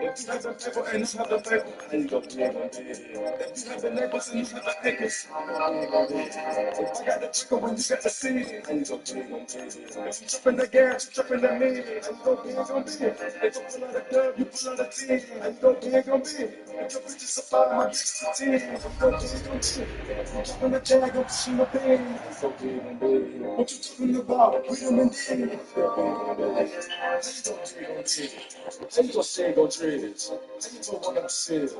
If you have the paper and you have the paper, then you go big on big. If you have the neighbors and you have the acres, then you go big. If I got the chicken when you got the seed, then you go big on big. If you jumping the gas, you jumping the me, then you go big on big. If you pull out the dub, you pull out the team, then you go big on big. If your bitches supply my bitches a team, then you go big on big. If you jumping the jag, I'm pushing the beam, then you go big on big. What you talking about? Freedom and D, then you go big on big. How you go big on big? How you gonna say go dreads? How you gonna want them shit?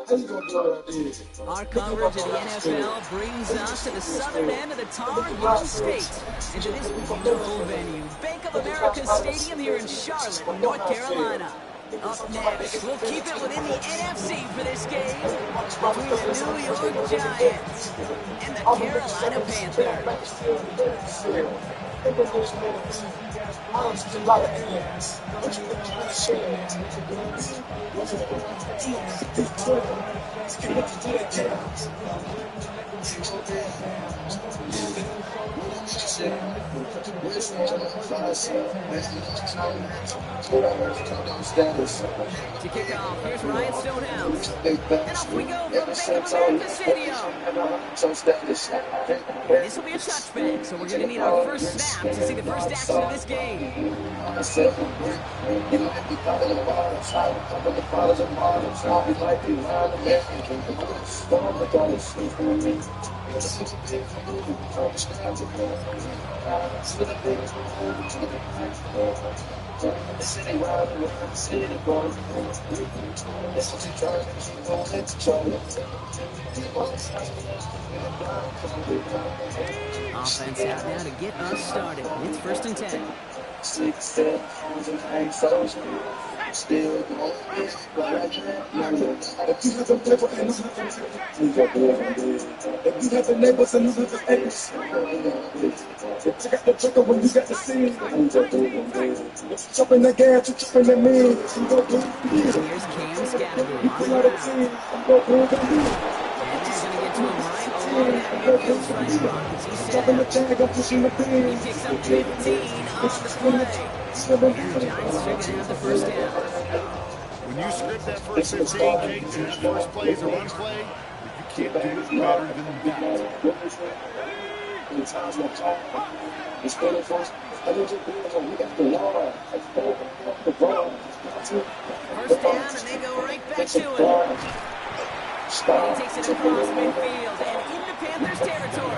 How you gonna do what I did? Our coverage of the NFL brings us to the southern end of the Tar Heel State and to this beautiful venue, Bank of America Stadium here in Charlotte, North Carolina. Up next, we'll keep it within the NFC for this game between the New York Giants and the Carolina Panthers. To kick off, here's Ryan Stonehouse. And off we go from Bank of America Stadium. This will be a touchback, so we're going to need our first snap to see the first action of this game. Offense out now to get us started. It's 1st and 10. Still going if you have the paper and you have the you go big on big. If you have the neighbors and you have the acres, you go big on big. If you got the trigger when you got the seed, you go big on big. If you jumping the gas, you jumping the me, you go big on big. Here's Cam Scatterby. You pull out the team, you go big on big. And they're going to get to him right along that midfield stripe block as he set Jumping the out. tag, I'm pushing the beam. He picks up 15 on the play. Giants are going to have the first down. When you script that first 15, Kate, and that first play is a run play, you can't do it better than that. First down, and they go right back to it. And he takes it across midfield and into Panthers territory.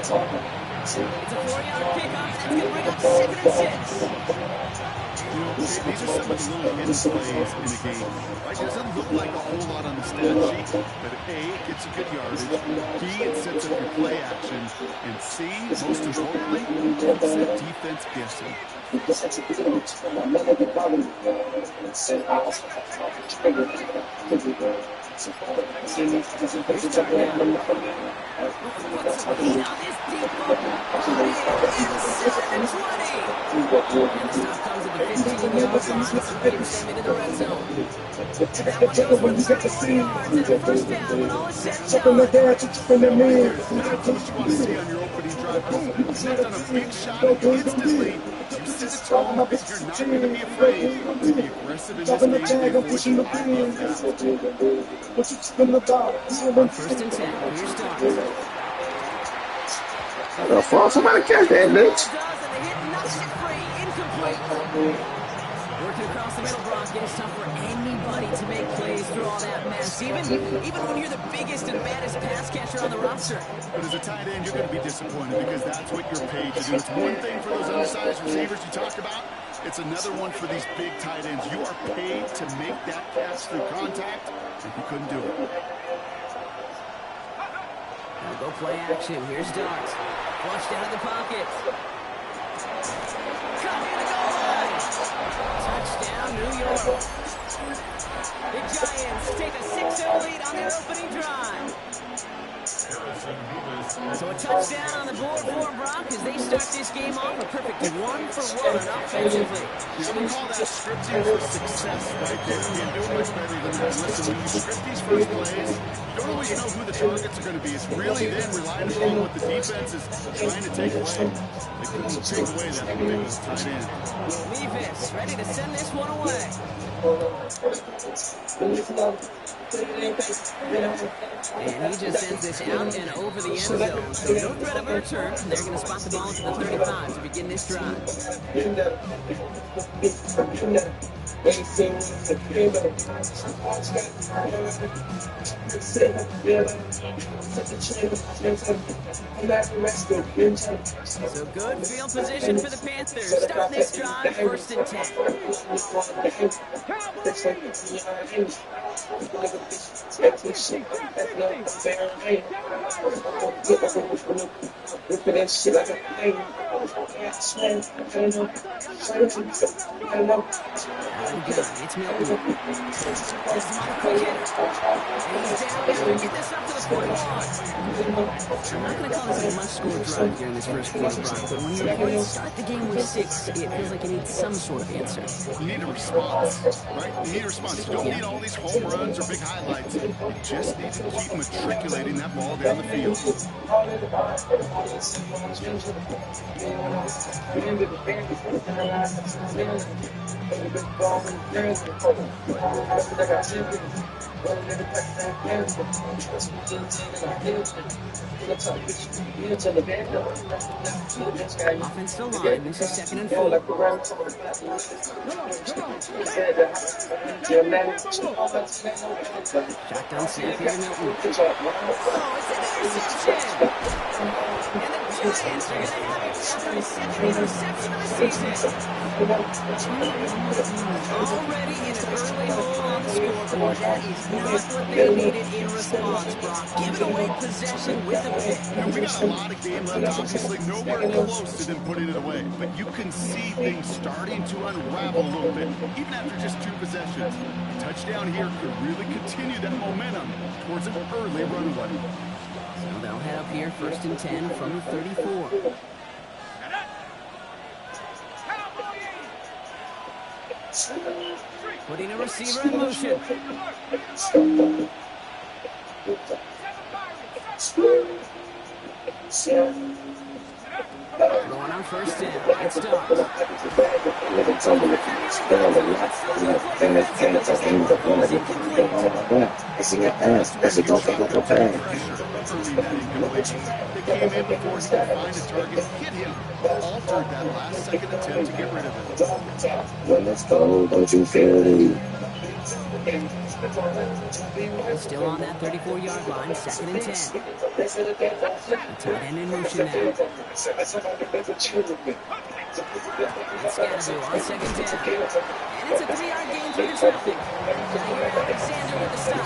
It's a 4-yard pickup, and that's going to bring up 2nd and 6. These are some of the little hidden plays in a game. Right? It doesn't look like a whole lot on the stat sheet, but A, it gets you good yardage, B, it sets up your play action, and C, most importantly, it keeps that defense guessing. When you get the seed, jumping the gas, you jumping the me. That's what you want to see on your opening drive. Connect on a big shot instantly. You sit at home, you're not going to be afraid to be aggressive in this game. I'm pushing the beam. What you talking about? 1st and 10. Here's Dobbs. Somebody catch that, bitch. Working across the middle, Brock. It's tough for anybody to make plays through all that mess. Even when you're the biggest and baddest pass catcher on the roster. But as a tight end, you're going to be disappointed because that's what you're paid to do. It's one thing for those undersized receivers you talk about. It's another one for these big tight ends. You are paid to make that catch through contact, and you couldn't do it. Now go play action. Here's Dobbs. Flushed out of the pocket. Cut in the goal line. Touchdown, New York. The Giants take a 6-0 lead on their opening drive. So a touchdown on the board for Brock as they start this game off a perfect 1-for-1 offensively. Yeah, we call that scripting for success right there. You can't do it much better than that. Listen, when you script these first plays, you don't always know who the targets are going to be. It's really then relying upon what the defense is trying to take away. They couldn't take away that big tight end. Levis ready to send this one away. And he just sends this out and over the end zone. So no threat of a return. And they're going to spot the ball to the 35 to begin this drive. So good field position for the Panthers. Start this drive, 1st and 10. It's Milton. Has him on a quick hitter. And he's down here to get this up to the 41. I'm not going to call this a must-score drive here in this first quarter, Brock, but when your points start the game with 6, it feels like you need some sort of answer. You need a response, right? You need a response. You don't need all these home runs or big highlights. You just need to keep matriculating that ball down the field. Offensive line, this is 2nd and 4. Shotgun snap here to Milton. Oh, it's an interception! And the Giants are going to have it for their 2nd interception of the season. Already in an early hole on the scoreboard. That is not what they needed in response, Brock. Giving away possession with the pick. And we got a lot of game left, obviously nowhere close to them putting it away. But you can see things starting to unravel a little bit, even after just 2 possessions. A touchdown here could really continue that momentum towards an early runaway. So they'll head up here, 1st and 10 from the 34. Putting a receiver in motion. Going on 1st down. It's Dobbs. They came in before he could find a target, hit him, altered that last-second attempt to get rid of it. Well, let's go, don't you feel it? Still on that 34-yard line, 2nd and 10. The tight end in motion now. It's Scadaboo on 2nd down. And it's a 3-yard gain through the traffic. Now you're Alexander with the stop.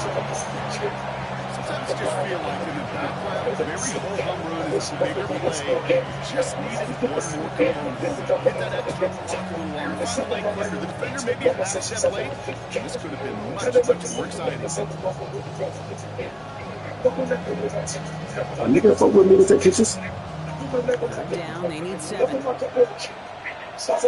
Sometimes you just feel like in the background of every home run is a bigger play. Just needed one more component. Get that extra block a little longer. Find the lane quicker. The defender maybe a half step late. This could have been much more exciting. A nigga fuck with me to take pictures. Down, they need 7. Third and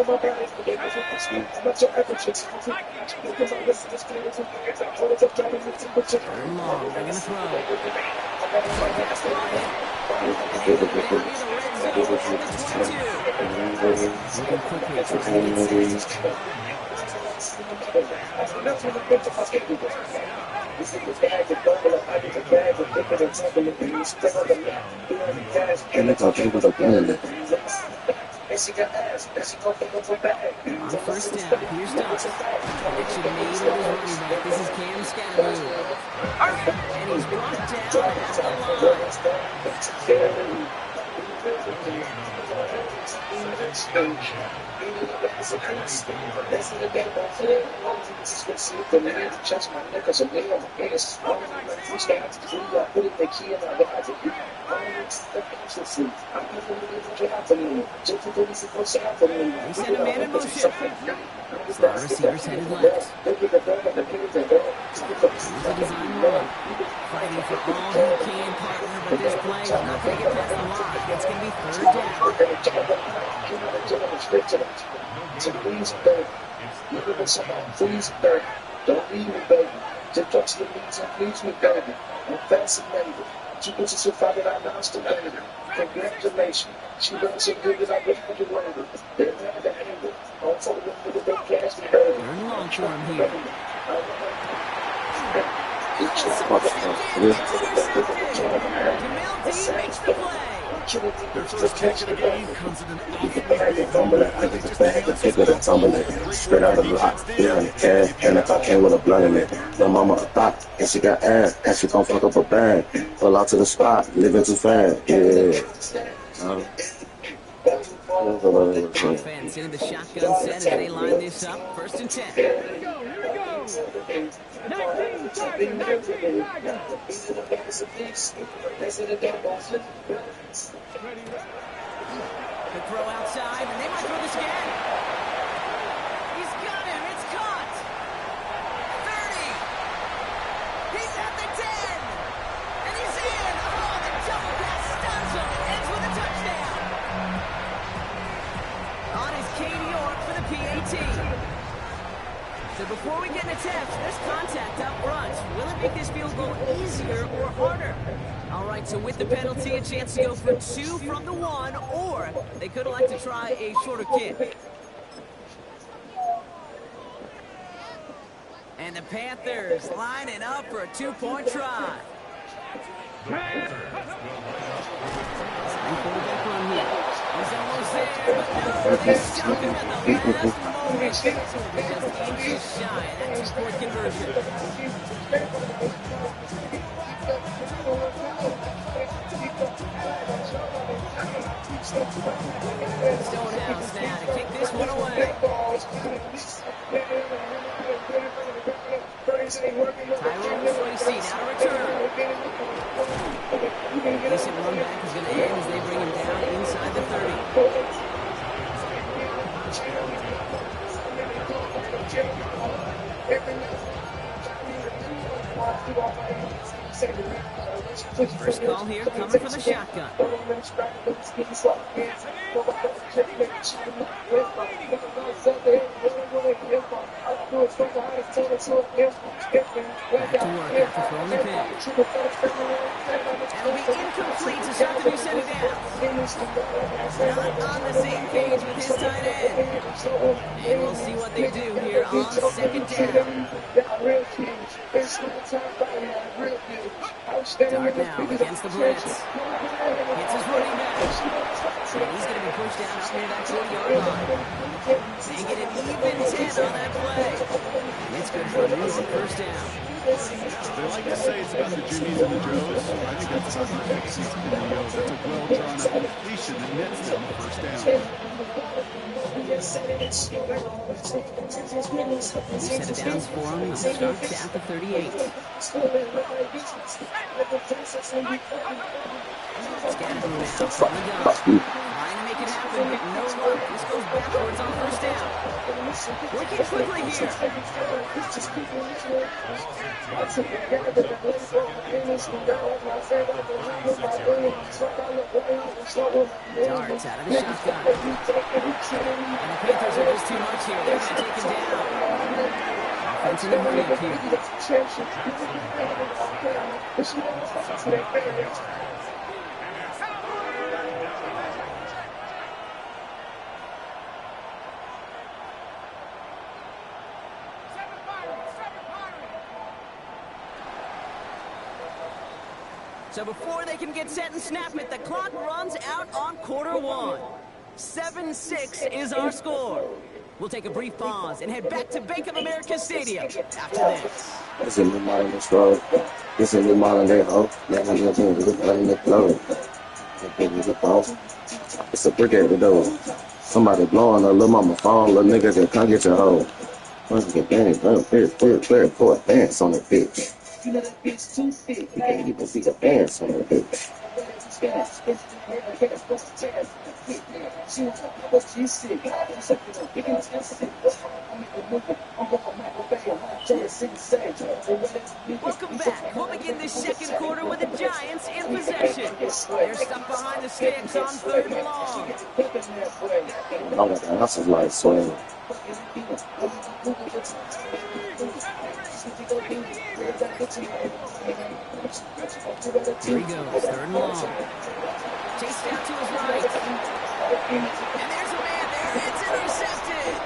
long, they're going to throw. Moving quickly, trying to get set. And it's all people that plan. On 1st down, here's Dobbs. Connection made with his running back. This is Cam Scadaboo. And he's brought down He sent a man in motion. Our receivers headed left. Here's a design run. Fighting for all he can, partner, but this play is not going to get past the line. It's going to be 3rd down. Don't leave me, baby. Just touch the knees and please me, baby. I'm fascinated. She puts us so far that I announced the baby. Congratulations. She looks so good that I wish I could win it. They're never the end. I'm following with the big cash. Third and long for him here. Gets intercepted. Jamil D makes the play. Their first catch of the game comes at an awfully big moment where they just nailed some stuff. Great Straight out work of on the lot, defense yeah, there. yeah, Give you and if I credit. came with a blunt in it, my mama a thought, and she got ass, and she gon' fuck up a bag, pull out to the spot, living too fast, yeah. Offense into the shotgun set as they line this up. 1st and 10. Here we go. 19 Tiger, 19 Tiger. The throw outside, and they might throw this again. He's got him. It's caught. 30. He's at the 10. And he's in. Oh, the double pass stuns him. It ends with a touchdown. On is Katie York for the PAT. So before we get into text, there's contact up front. Will it make this field goal easier or harder? All right, so with the penalty, a chance to go for 2 from the 1, or they could like to try a shorter kick. And the Panthers lining up for a 2-point try. Quarterback run here. He's almost there, but no, they stop him at the last moment. So they're just inches shy of that 2-point conversion. Stonehouse now to kick this one away. Tyrone Tracy now to return. Decent run back is going to end as they bring him down inside the 30. First call here coming from the shotgun. Back to work after throwing the pitch. That'll be incomplete to start the new set of downs. Not on the same page with his tight end. And we'll see what they do here on 2nd down. Dart now against the blitz. Hits his running back. And he's going to be pushed down up near that 40-yard line. They get an even 10 on that play. And it's good for an easy 1st down. They like to say it's about the Jimmies and the Joes. I think that's about the X's and the O's. That's a well-drawn-up completion that nets them the 1st down. Set of downs for him. Starts at the 38. Scatterboo now from the gun. Trying to make it happen, but no luck. This goes backwards on 1st down. Working quickly here. Darts out of the shotgun. And the Panthers are just too much here. They're going to take him down. Offensive break here. So before they can get set and snap it, the clock runs out on quarter 1. 7-6 is our score. We'll take a brief pause and head back to Bank of America Stadium after this. It's a new model in road. It's a new model in ho. It's a brick at the door. Somebody blowing a little mama phone, little nigga that come get your hoe. Once you get very poor dance on the bitch. You can't even see the dance on the bitch. Welcome back. We'll begin this 2nd quarter with the Giants in possession. They're stuck behind the sticks on 3rd and long. Oh my God, that's a light swing. Here he goes, 3rd and long. Chased out to his right. And there's a man there. It's intercepted.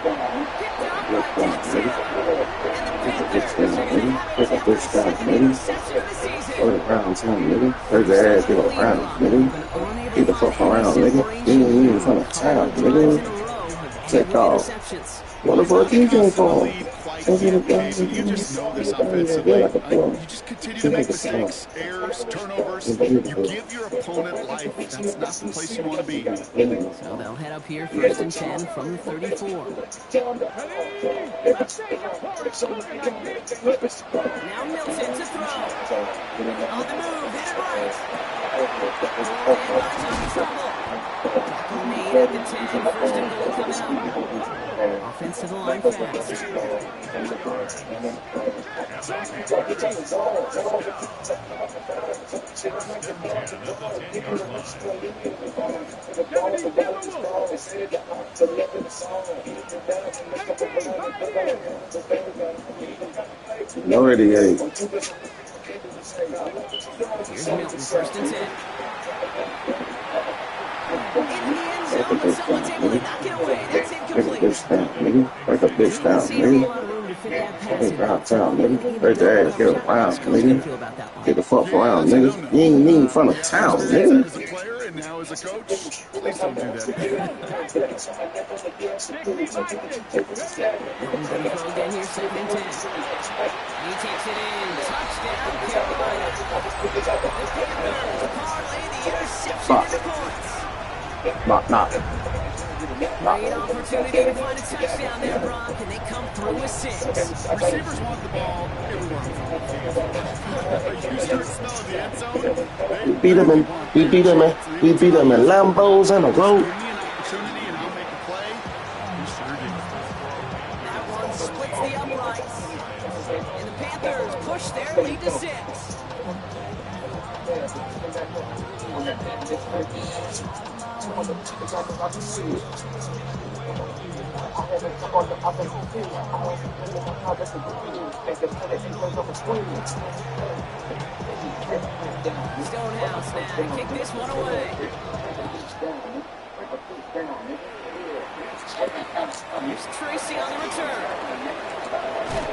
Picked off by Dixon. And the Panthers are going to have it down their second interception of the season. Around town, nigga. Where's First the and ass? Get goal lead around, block, nigga. but unable Get to the find fuck any around, nigga. You separation ain't here. even from the A couple town, of drives in nigga. a row have ended Check with off. interceptions. What the They're fuck not you came accustomed to for? lead quite Don't get yet, it done. okay? But you just know this Yeah, offensively. like a pro. You just continue to make mistakes, errors, turnovers. You give your opponent life. That's not the place you want to be. So they'll head up here first and 10 from the 34. Ready? Let's take a part. Looking like it. Now Milton to throw. On the move, hit it right. Pulled in by Tommy Trumbull. Tackle made at the 10. First and goal coming up. Offense to the line fast. Kennedy Cameron. 19 behind him. Already, Here's Milton, first and 10. Into the end zone, but someone's able to knock it away. That's incomplete. bitch down, nigga. Break a bitch Didn't down, see a whole nigga. lot of room to fit that pass in. Around So town, they'll look nigga. at either Where's the double ass? Get coverage. around, How's Coach gonna nigga. feel about that one? Get the fuck Yeah, around, that's a nigga. no-no. You ain't even from the Yeah, town, experience that nigga. as a player and now as a coach. Please don't do that. Dixie likes it. Ready? Milton gonna throw again here, second and 10. He takes it in. Touchdown, Carolina. The Panthers parlay the interception into points. Nah. Great opportunity to find a touchdown there, Brock, and they come through with 6. Receivers want the ball everywhere on football field. You start smelling the end zone, they We beat them really in, want we that beat them in, chance. They we will beat tell them in you, Lambos and a just road. give me an opportunity and I'll make a play. You sure did. That one splits the uprights. And the Panthers push their lead to 6. Stonehouse now to kick this one away. Here's Tracy on the return.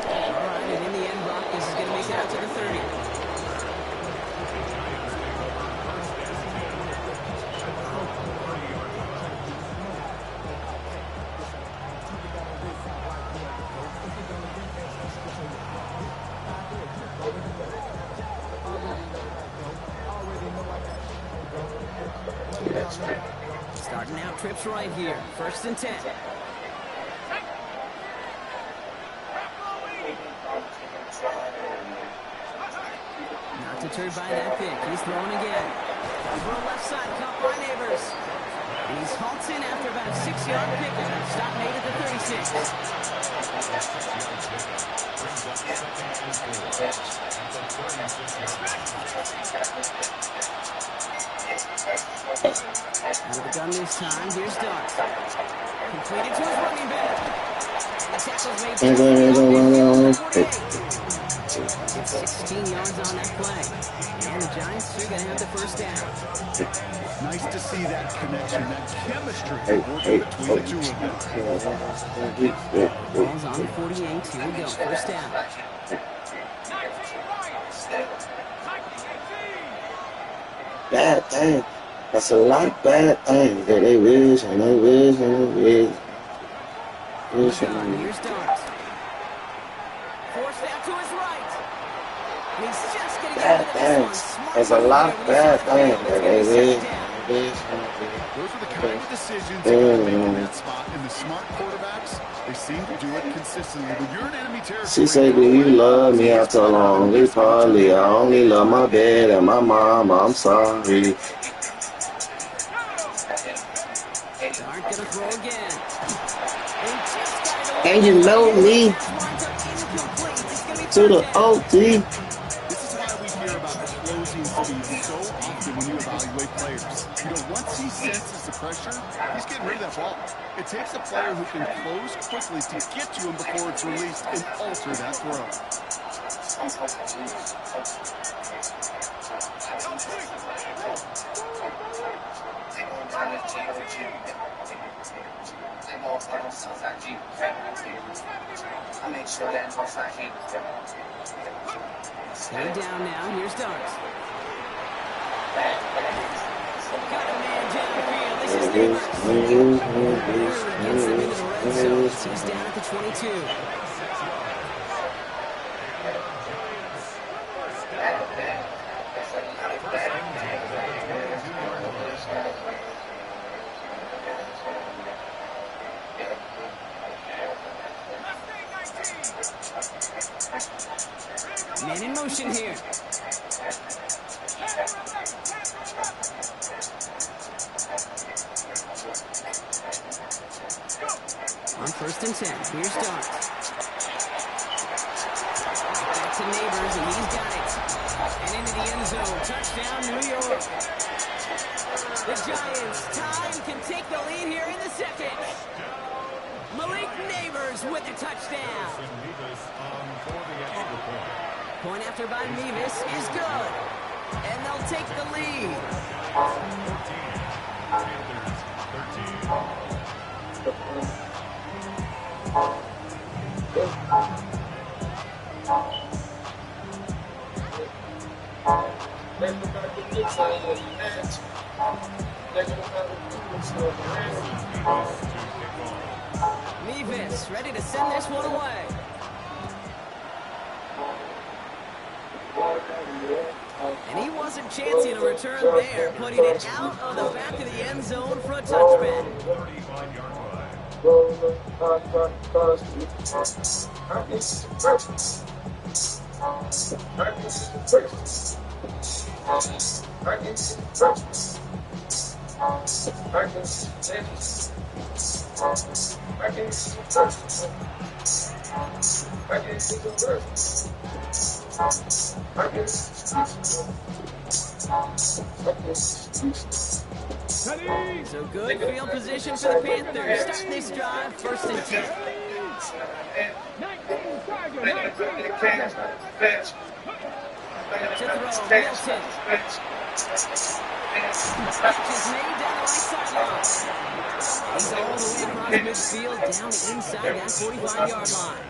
All right, and in the end, Brock, this is going to make it out to the 30. Starting out trips right here. First and 10. Not deterred by that pick. He's throwing again. Throw left side, caught by Neighbors. And he's halted after about a 6-yard pickup. Stop made at the 36. Out of the gun this time. Here's Dart. Completed to his running back. And the tackle's made just beyond midfield. 16 yards on that play. And the Giants are going to have the first down. Nice to see that connection, that chemistry working between the two of them. Ball's on the 48. Here we go. First down. 19 Lions. 1918. Bad thing. That's a lot of bad things that they wish and they wish and they wish. Wish and they wish. Here's Dart. Forced out to his right. And he's just getting Bad out of this one. things. Smart There's a move lot there of when he bad saw the things field. that It's they gonna be wish second down. and they wish and they wish. Those are the kind of decisions you got to make in that spot. And the smart quarterbacks, they seem to do it consistently. When you're in enemy territory, She say, do you love me after a long probably I only love my bed and my mom, I'm sorry. Dart gonna throw again. And just got it away. And you know me Pass winds up incomplete. It's gonna be to third the down. OT. This is why we hear about closing speed so often when you evaluate players. You know, once he senses the pressure, he's getting rid of that ball. It takes a player who can close quickly to get to him before it's released and alter that throw. Stay down now. Here's Darks. Got a man downfield. This is Neighbors. Barely gets him into the red zone. He's down at the 22. Man in motion here. On 1st and 10, here's Darks. Back to Neighbors, and he's got it. And into the end zone. Touchdown, New York. The Giants tie and can take the lead here in the second. Malik Neighbors with a touchdown. Point after by Nevis is good. And they'll take the lead. Nevis ready to send this one away. And he wasn't chancing a return there, putting it out of the back of the end zone for a touchback. So good field position for the Panthers. Starting this drive, 1st and 10. 19 Tiger, 19 Tiger. To throw, Milton. Catch is made down the right sideline. He's all the way across midfield, down the inside that 45-yard line.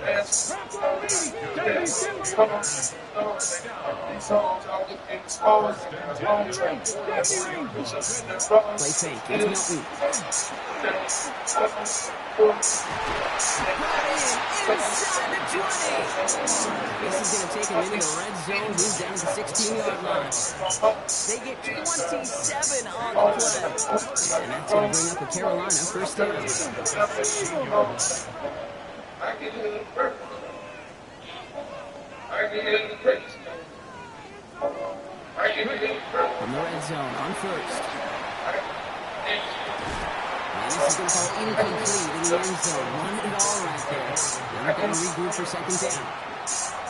Play fake, it's Milton. Inside the 20. This is going to take him into the red zone. He's down to the 16-yard line. They get 27 on the play. And that's going to bring up a Carolina 1st down. From the red zone on 1st. And this is going to fall incomplete in the end zone. One and all right there. Now they're going to regroup for 2nd down.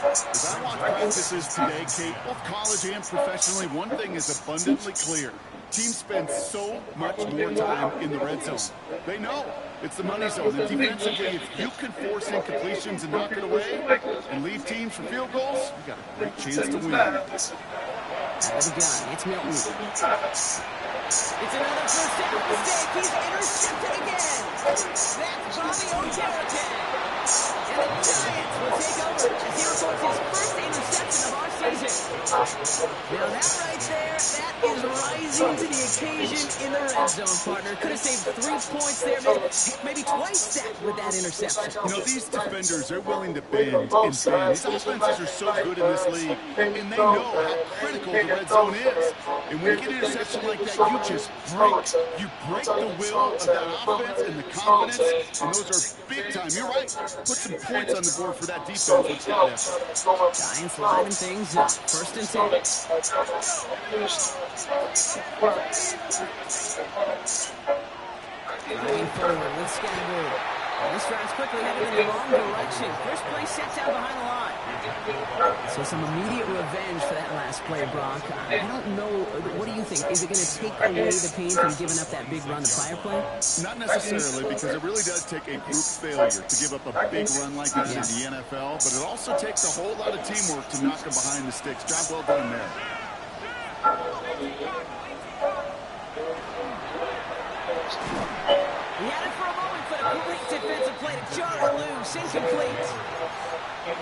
As I watch practices today, Kate, both college and professionally, one thing is abundantly clear. Teams spend so much more time in the red zone. They know it's the money zone. And defensively, if you can force incompletions and knock it away and leave teams for field goals, you got a great chance to win. Out of the gun, it's Milton. It's another 1st down mistake. He's intercepted again. That's Bobby O'Terrican. And the Giants will take over as he records his 1st interception of our season. Now that right there, that is rising to the occasion in the red zone, partner. Could have saved 3 points there, maybe twice that with that interception. You know, these defenders, they're willing to bend and bend. These offenses are so good in this league, and they know how critical the red zone is. And when you get an interception like that, you just break. You break the will of that offense and the confidence, and those are big time. You're right. Put some points on the board for that defense with that effort. Giants lining things up. 1st and 10. Driving forward with Scattergood. And this drive's quickly headed in the wrong direction. First play sets out behind the line. So some immediate revenge for that last play, Brock. I don't know. What do you think? Is it going to take away the pain from giving up that big run the prior play? Not necessarily, because it really does take a group failure to give up a big run like this in the NFL. But it also takes a whole lot of teamwork to knock them behind the sticks. Job well done there. He had it for a moment, but a great defensive play to jar it loose. Incomplete.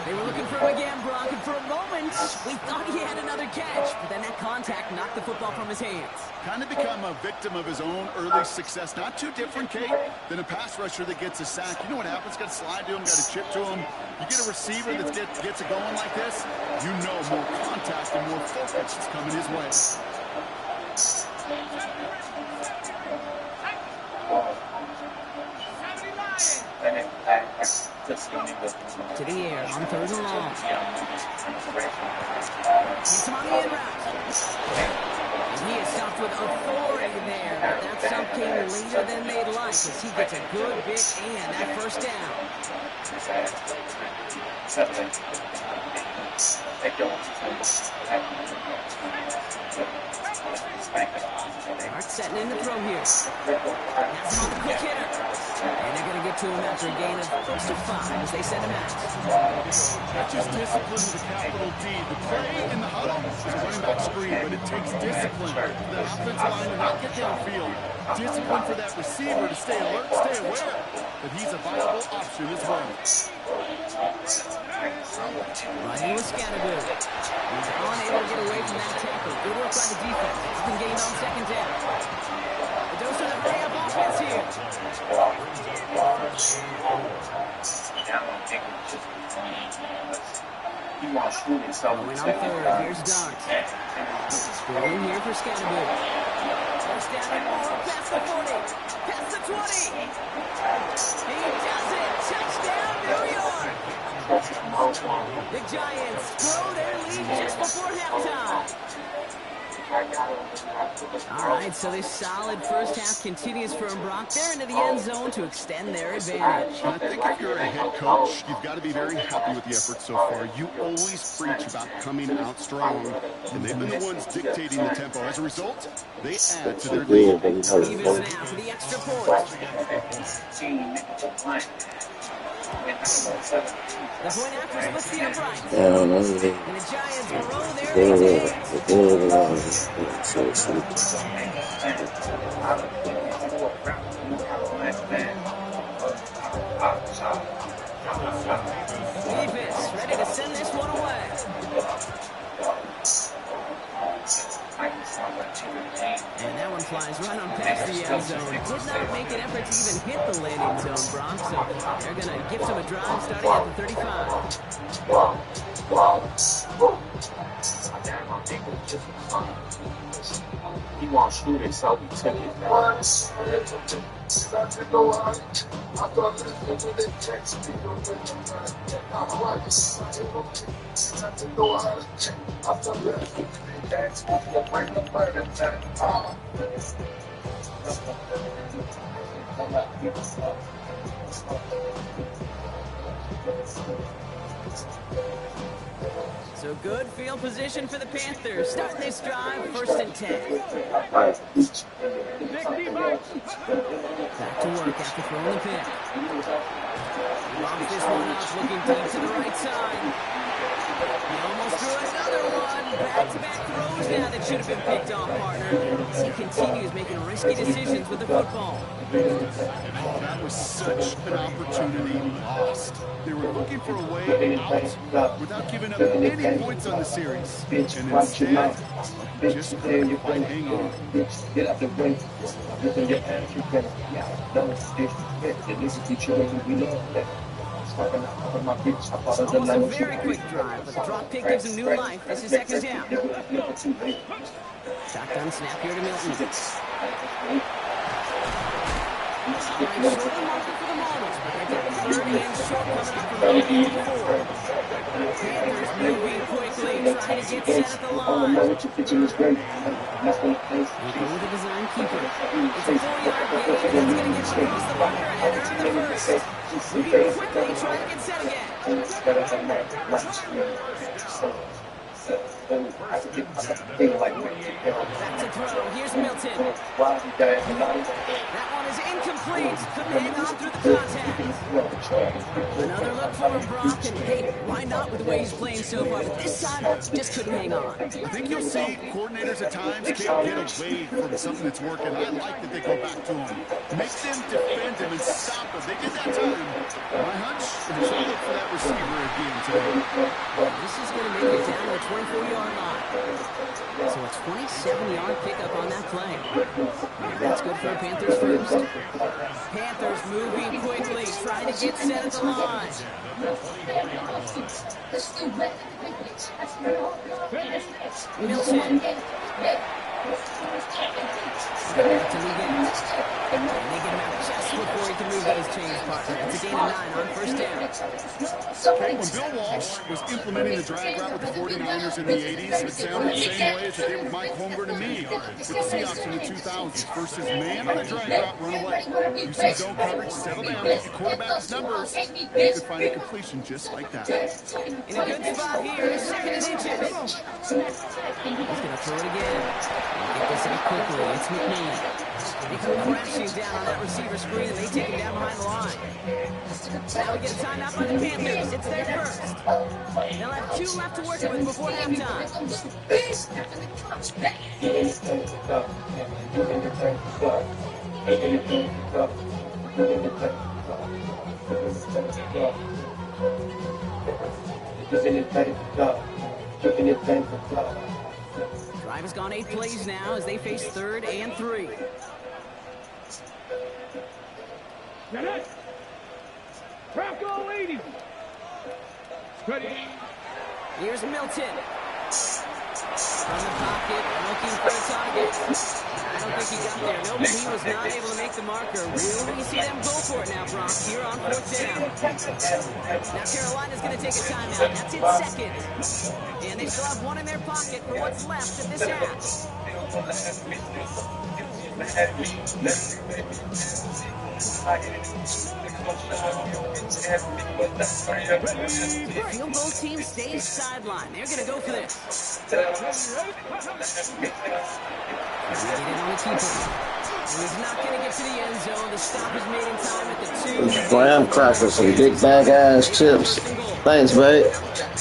They were looking for him again, Brock, and for a moment, we thought he had another catch, but then that contact knocked the football from his hands. Kind of become a victim of his own early success. Not too different, Kate, than a pass rusher that gets a sack. You know what happens? Got to slide to him, got to chip to him. You get a receiver that gets it going like this, you know more contact and more focus is coming his way. To the air on 3rd and long. Gets him on the in route. And he is stopped with authority there, but that stop came later than they'd like as he gets a good bit and that first down. Mark setting in the throw here. That's him on the quick hitter. And they're going to get to him after a gain of close to 5 as they send him out. That's just discipline with a capital D. The play in the huddle is a running back screen, but it takes discipline for the offensive line to not get downfield. Discipline for that receiver to stay alert, stay aware that he's a viable option as well. Riding with Scattergood. He's unable to get away from that tackle. Good work by the defense. It's been gained on 2nd down. The Dose of the hurry-up offense here. Going on 3rd. Here's Dart. Scrolling here for Scattergood. First down and more. Past the 40. Past the 20. He does it. Touchdown, New York. The Giants grow their lead just before halftime. All right, so this solid first half continues for Brock. They're into the end zone to extend their advantage. I think if you're a head coach, you've got to be very happy with the effort so far. You always preach about coming out strong, and they've been the ones dictating the tempo. As a result, they add to their lead. Even snap for the extra point. The point after splits the uprights. And the Giants grow their lead Davis ready to send this one away. And that one flies right on past the end zone. Did not make an effort to even hit the landing zone, Brock, so they're going to gift him a drive starting at the 35. He wants to do this, so we took it. So good field position for the Panthers. Starting this drive, 1st and 10. Back to work after throwing the pick. Lobs this one up, looking deep to the right side. He almost threw another one. Back-to-back throws now that should have been picked off, partner. As he continues making risky decisions with the football. That was such an opportunity lost. They were looking for a way out without giving up any points on the series. And instead, just couldn't quite hang on. Almost a very quick drive, but the drop pick gives him new life. This is 2nd down. Shotgun snap here to Milton. Short and marker for the Marbles, but they're getting 30 and short coming up from the 4. Panthers moving quickly, trying to get set at the line. We'll go with the design keeper. It's a 4-yard gain, that's going to get him across the marker and earn the first. Moving quickly, trying to get set again. Back to throw. Here's Milton. That one is incomplete. Couldn't hang on through the contact. Another look for him, Brock. And hey, why not with the way he's playing so far? But this time, just couldn't hang on. I think you'll see coordinators at times can't get away from something that's working. I like that they go back to him. Make them defend him and stop him. They did that time. My hunch is they'll look for that receiver again today. This is going to make it down to the 24-yard line. So a 27-yard pickup on that play. And that's good for the Panthers first. Panthers moving quickly, trying to get set at the line. Milton. To move in. And they get him out just before he can move those chains, partner. It's a gain of 9 on first down. When Bill Walsh was implementing the drag route with the 49ers in the 80s, it sounded the same way as it did with Mike Holmgren and me with the Seahawks in the 2000s. Versus man on a drag route, run away. You see zone coverage, settle down, get your quarterback's numbers. You could find a completion just like that. In a good spot here, second and inches. He's going to throw it again. Get this out quickly. It's McMahon. They come crashing down on that receiver screen, and they take him down behind the line. Now we get a timeout by the Panthers. It's their first. They'll have 2 left to work with before halftime. Drive has gone 8 plays now as they face 3rd and 3. Crackle 80. Ready. Here's Milton. From the pocket, looking for a target. I don't think he got there. Nope, he was not able to make the marker. Really see them go for it now, Brock, here on 4th down. Now Carolina's going to take a timeout. That's its second. And they still have 1 in their pocket for what's left of this half. The field goal team stays sidelined. They're going to go for this. They get in on the keeper. He's not going to get to the end zone. The stop is made in time at the 2. Graham crackers, some big bag ass chips. Thanks, babe.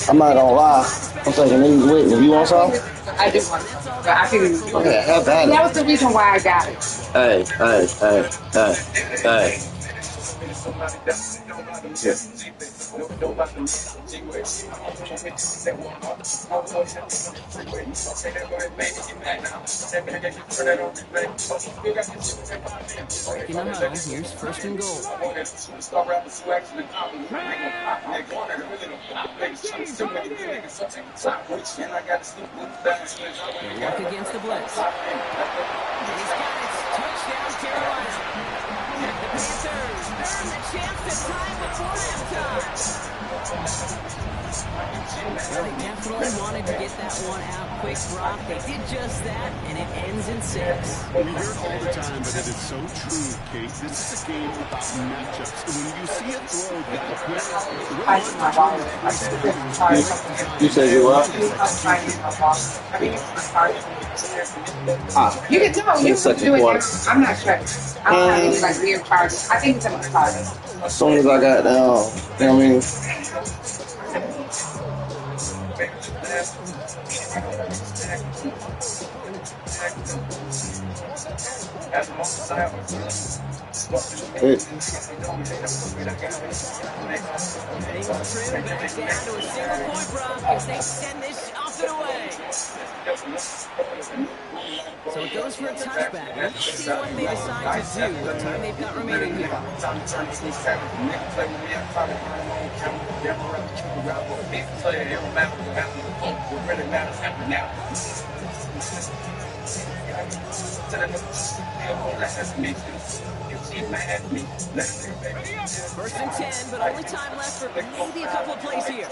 I'm not gonna lie. I'm taking these with me. You want some? I do want it. But I figured Okay, have at that it. was the reason why I got it. Hey. In the huddle, here's 1st and goal. They work against the blitz. And he's got it. Touchdown, Carolina. The Panthers earn the chance to tie before halftime. Well, they definitely wanted to get that one out quick, Brock. They did just that, and it ends in 6. We hear it all the time, but it is so true, Kate. This is a game about matchups. When you see it throw that quick, You said you what? You can tell you Second can do it quarter. now. I'm not sure. I'm trying to like weird charges. I think it's in my charges. As soon as I got down, you know what I mean? Hey. Things trim back down to a single point, Brock, as they send this off and away. So it goes for a touchback. Let's see what they decide to do. What time they've got remaining here. First and 10, but only time left for maybe a couple of plays here.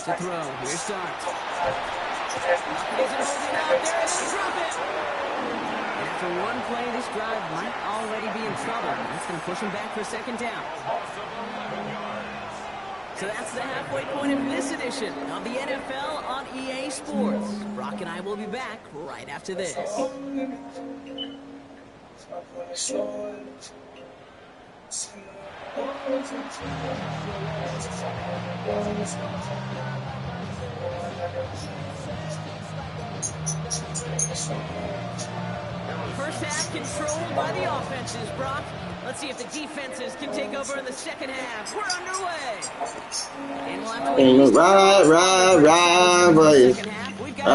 To throw, here's Dart. Isn't holding out there, and they drop it. After one play, this drive might already be in trouble. That's going to push him back for second down. So that's the halfway point of this edition of the NFL on EA Sports. Brock and I will be back right after this. First half controlled by the offenses, Brock. Let's see if the defenses can take over in the second half. We're underway. And we'll have to wait. Right, buddy. Second half, we've got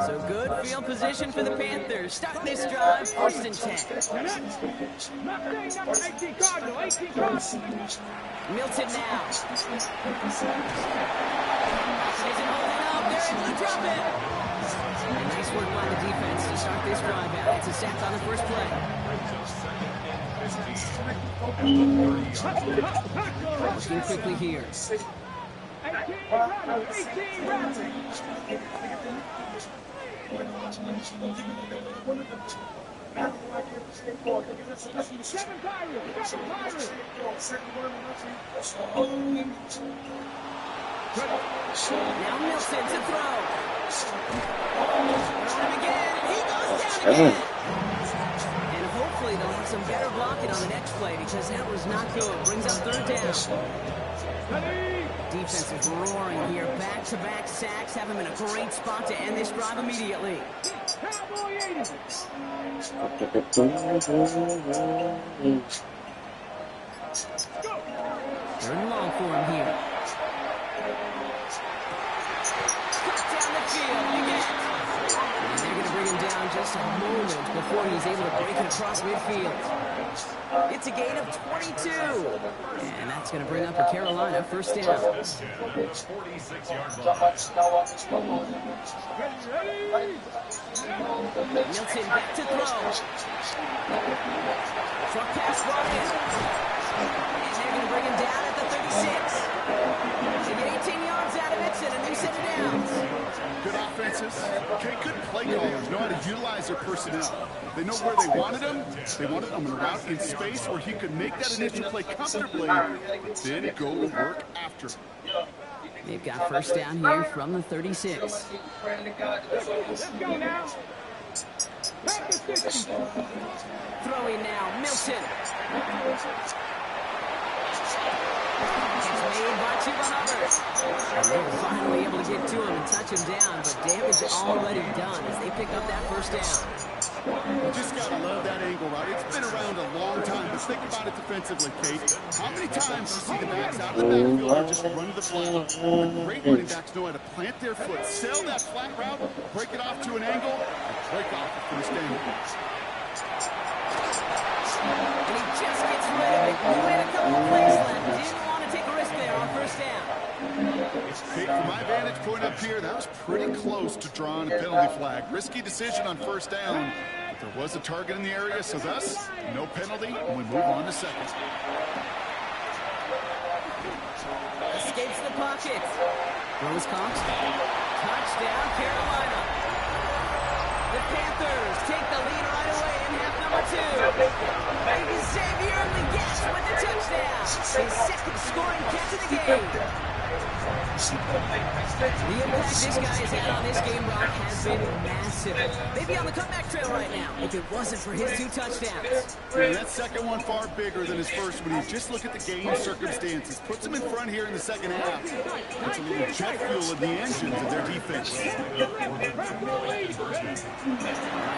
so good field position for the Panthers. Start this drive, 1st and 10. Milton now. Isn't holding up. They're able to drop it. And nice work by the defense to start this drive out. It's a sack on the first play. Looking quickly here. 18 rounds. Seven Pirates. Now Milton to throw. Throwing again. He goes down again. And hopefully they'll have some better blocking on the next play because that was not good. Brings up 3rd down. Defense is roaring here. Back-to-back sacks have him in a great spot to end this drive immediately. Third and long for him here. Cut down the field. And they're going to bring him down just a moment before he's able to break it across midfield. It's a gain of 22. And that's going to bring up a Carolina 1st down. Milton back to throw. Short pass brought in. And they're going to bring him down at the 36. They get 18 yards out of it and a new set of downs. Good offenses. Okay, good play callers know how to utilize their personnel. They know where they wanted him. They wanted him in a route in space where he could make that initial play comfortably, but then go to work after. They've got 1st down here from the 36. Let's go now. Throwing now, Milton. It's made by Chuba Hubbard. And they were finally able to get to him and touch him down, but damage already done as they pick up that 1st down. You just got to love that angle, right? It's been around a long time, but think about it defensively, Kate. How many times do you see the backs out of the backfield or just run to the flat? The great running backs know how to plant their foot, sail that flat route, break it off to an angle, and break off the 1st down. And he just gets rid of it. He made a couple of plays left. Didn't want to take a risk there on 1st down. Kate, from my vantage point up here, that was pretty close to drawing a penalty flag. Risky decision on 1st down. But there was a target in the area, so thus, no penalty, and we move on to 2nd. Escapes the pocket. Throws caught. Touchdown, Carolina. The Panthers take the lead right away in half number 2. Xavier Legette with the touchdown. His 2nd scoring catch of the game. The impact this guy has had on this game, Brock, has been massive. They'd be on the comeback trail right now if it wasn't for his 2 touchdowns. Yeah, that 2nd one far bigger than his 1st one. You just look at the game circumstances. Puts them in front here in the 2nd half. Puts a little jet fuel in the engines of their defense. All right,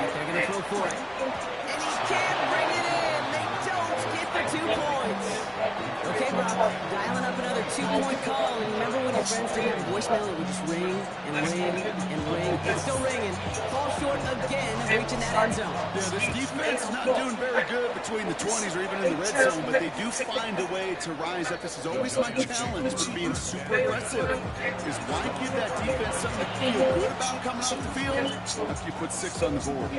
they're going to throw for it. And he can't bring it in. They don't get the 2 points. Okay, Brock, dialing up another 2-point call. And remember when your friends didn't have a voicemail, it would just ring and ring and ring. It's still ringing. Fall short again of reaching that end zone. Yeah, this defense is not doing very good between the 20s or even in the red zone, but they do find a way to rise up. This is always my challenge for being super aggressive, is why give that defense something to feel good about coming off the field after you put 6 on the board.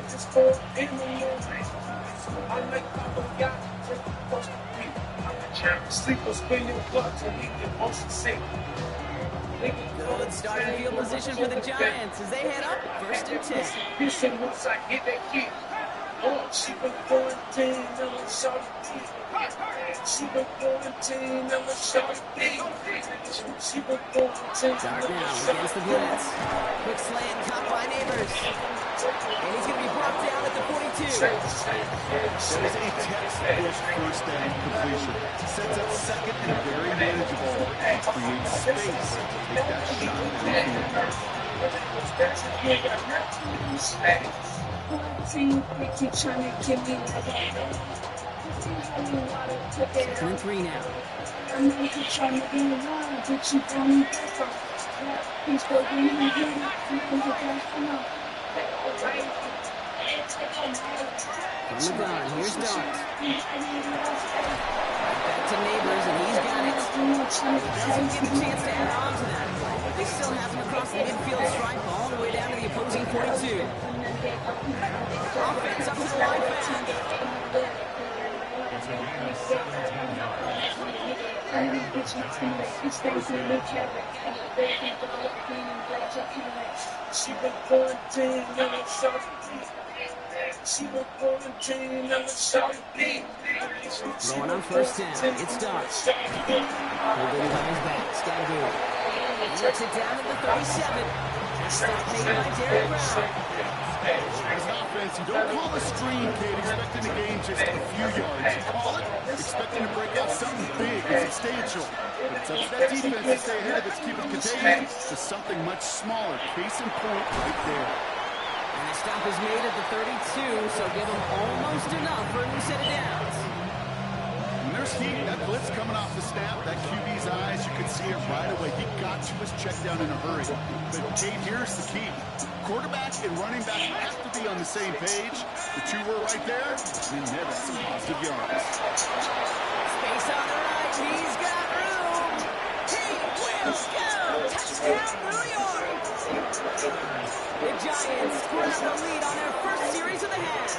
I like how we got where we supposed to be. Sleepers, spin your blood to leave your motion safe. Good starting field position for the Giants as they head up 1st and 10. Listen, once I get that kid. Oh, she been quarantined, I'm a shorty B. She been quarantined, I'm a shorty B. She been quarantined. Start now against the blitz. Quick slant caught by Neighbors. And he's going to be brought down at the 42. That is a textbook first down completion. Sets up second and very manageable. Creates space to take that shot downfield. Second and 3 now. From the gun, here's Dart. Back to Neighbors, and he's got it. Doesn't get a chance to add on to that play, but they still have him across the midfield stripe all the way down to the opposing 42. Offense up to the line back. She been quarantined, I'm a shorty B. She been quarantined, I'm a shorty B. Going on 1st down, it's Dart. Holding by his back, Scadaboo. He lets it down at the 37. Stop made by Derek Brown. As an offense, you don't call a screen, kid, expecting to gain just a few yards. You call it expecting to break out something big and substantial. But it's up to that defense to stay ahead of its, keep it contained to something much smaller. Case in point right there. And the stop is made at the 32, so give him almost enough for a new set of downs. And there's heat. That blitz coming off the snap, that QB's eyes, you could see it right away. He got to his check down in a hurry. But Kate, here's the key. Quarterback and running back have to be on the same page. The two were right there, and then that's some positive yards. Space on the right, he's got room. He will go. Touchdown, New York. The Giants grab the lead on their first series of the half.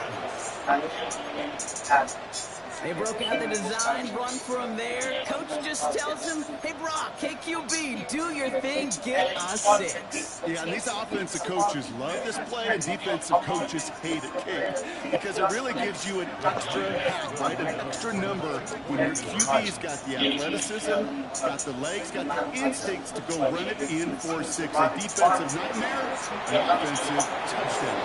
They broke out the design run for him there. Coach just tells him, hey, Brock, KQB, do your thing, get a 6. Yeah, and these offensive coaches love this play, and defensive coaches hate it, Kate, because it really gives you an extra hat, right, an extra number when your QB's got the athleticism, got the legs, got the instincts to go run it in for 6. A defensive nightmare, an offensive touchdown.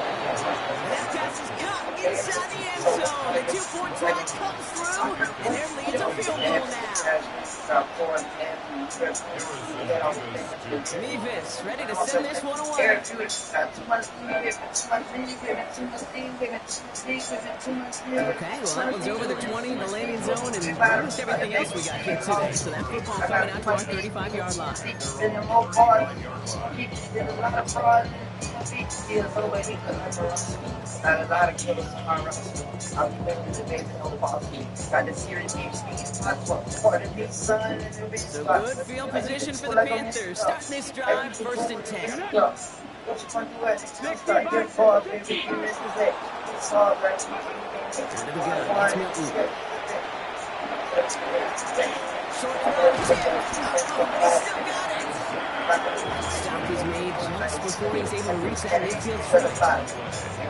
That pass is caught inside the end zone. The 2-point try comes through, and their lead's a field goal now. Nevis ready to send this one away. Okay, well that one's over the 20, the landing zone, and almost everything else we got here today. So that football coming out to our 35-yard line. So good field position for the Panthers. Starting this drive, 1st and 10. There we go. That's Milton. Short throw, still got it. Stop is made just before he's able to reach that midfield stripe.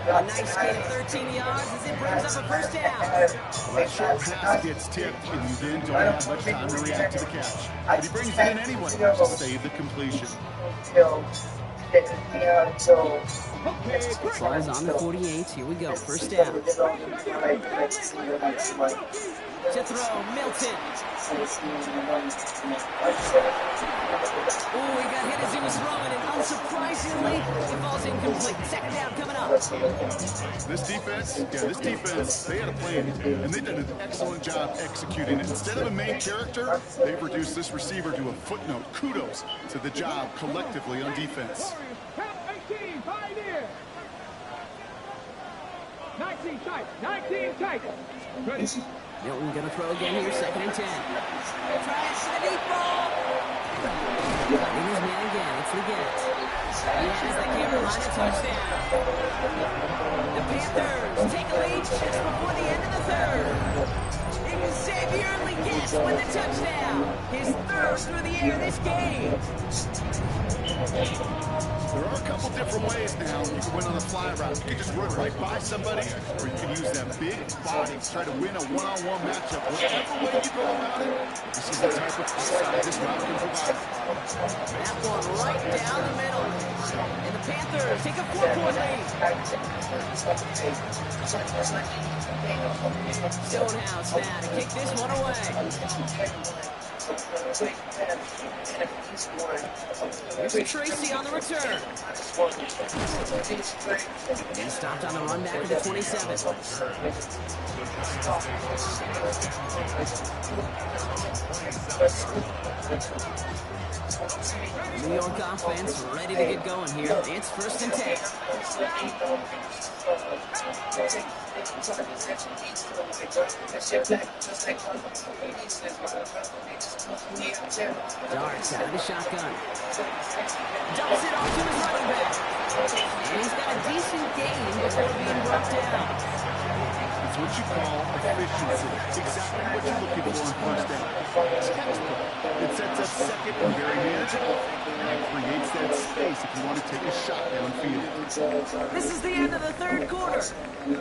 A nice gain of 13 yards as it brings up a 1st down. Well, that short pass gets tipped, and you then don't have much time to react to the catch. But he brings it in anyway to save the completion. Ball's on the 48. Here we go. 1st down. To throw, Milton. Oh, he got hit as he was throwing, and unsurprisingly, it falls incomplete. 2nd down coming up. This defense, they had a plan, and they did an excellent job executing it. Instead of a main character, they've reduced this receiver to a footnote. Kudos to the job collectively on defense. 19 tight. Ready. Milton gonna throw again here, 2nd and 10. Tries the deep ball. In his man again, it's Leggett. has the Carolina touchdown. The Panthers take a lead just before the end of the third. Xavier Legette with the touchdown. His third through the air this game. There are a couple different ways now you can win on the fly route. You can just run right by somebody, or you can use that big body to try to win a one-on-one matchup. Whatever way you go about it, this is the type of upside this route can provide. That one right down the middle. And the Panthers take a 4-point lead. Stonehouse now to kick this one away. Here's Tracy on the return. And stopped on the run back at the 27. New York offense ready to get going here. It's 1st and 10. Darts out of the shotgun. Dumps it off to his running back. And he's got a decent gain before being brought down. It's what you call efficiency. Exactly what you're looking for in first down. Textbook. It sets up second and very manageable. And it creates that space if you want to take a shot downfield. This is the end of the third quarter.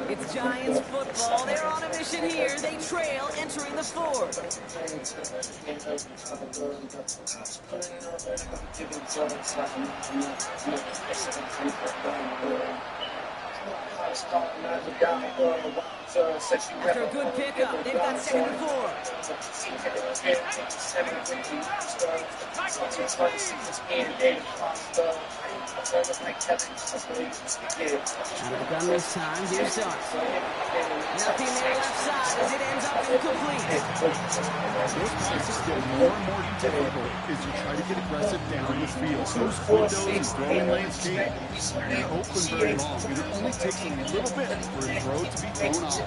It's Giants football. They're on a mission here. They trail entering the fourth. After a good pickup, they've got 2nd and 4. Out of the gun this time, here's Darts. Nothing there left side as it ends up incomplete. Those passes get more and more difficult as you try to get aggressive down the field. Those windows and throwing lanes, they're open very long, and it only takes a little bit for a throw to be thrown off.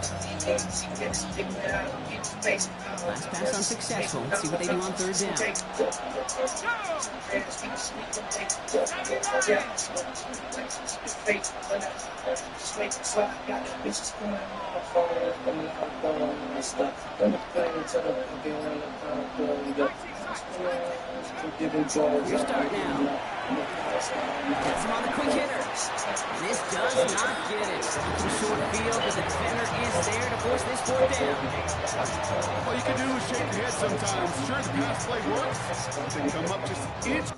Last pass unsuccessful. Let's see what they do on 3rd down. Your start now. Gets him on the quick hitter. And this does not get it. From short field, but the defender is there to force this 4th down. All you can do is shake your head sometimes. Sure, the pass play works. They come up just inch.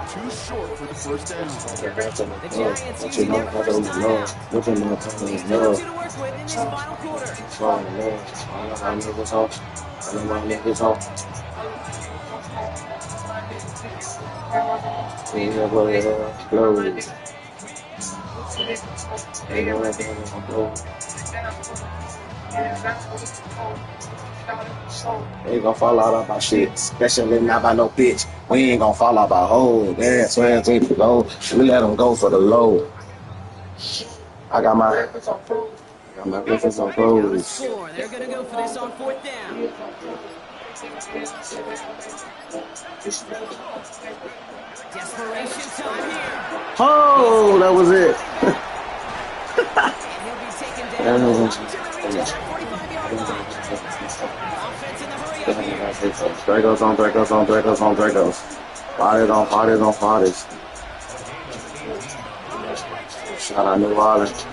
Too short for the first down. The Giants using their first time out. Leaves 2 to work with in this final quarter. We ain't gonna fall out about shit, especially not by no bitch. We ain't gonna fall out about hoes. Yeah, swear to go. We let them go for the low. I got my business on clothes. They're gonna go for this on 4th down. Desperation time here. Oh, that was it. And he'll be taken down to the reach at that 45-yard line. Offense in the hurry up here. Dragos on Dragos on Dragos on Dragos. Bodies on bodies on bodies. Shout out New Orleans.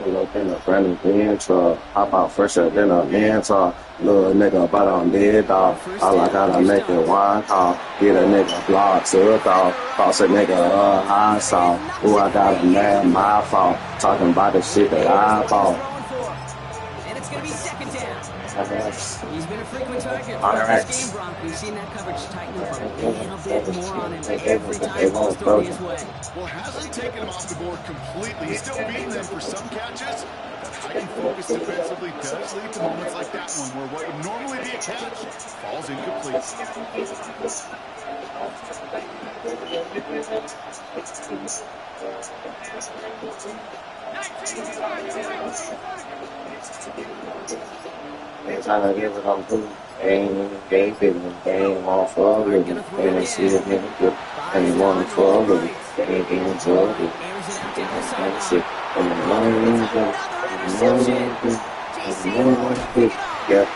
Pull up in a brand new Benz truck. Hop out fresher than a mentor. Little nigga, but I'm dead dog. All I gotta make it one call. Get a nigga block to a dog. Toss a nigga high saw. Ooh, I got a mad my fault. Talking about the shit that I bought. And it's going to be second down. He's been a frequent target All throughout right. this game, Bronk. We've seen that coverage tighten up a little bit more on him every time ball's thrown his way. Well, hasn't taken him off the board completely. He's still beating them for some catches. That heightened focus defensively does lead to moments like that one where what would normally be a catch falls incomplete. They trying to give it on food. They feeling game off for a living. They don't see a nigga good. And they want it for a living. They ain't getting to a living. That shit. And the money is good. And the money is good. And the money is good. Yeah.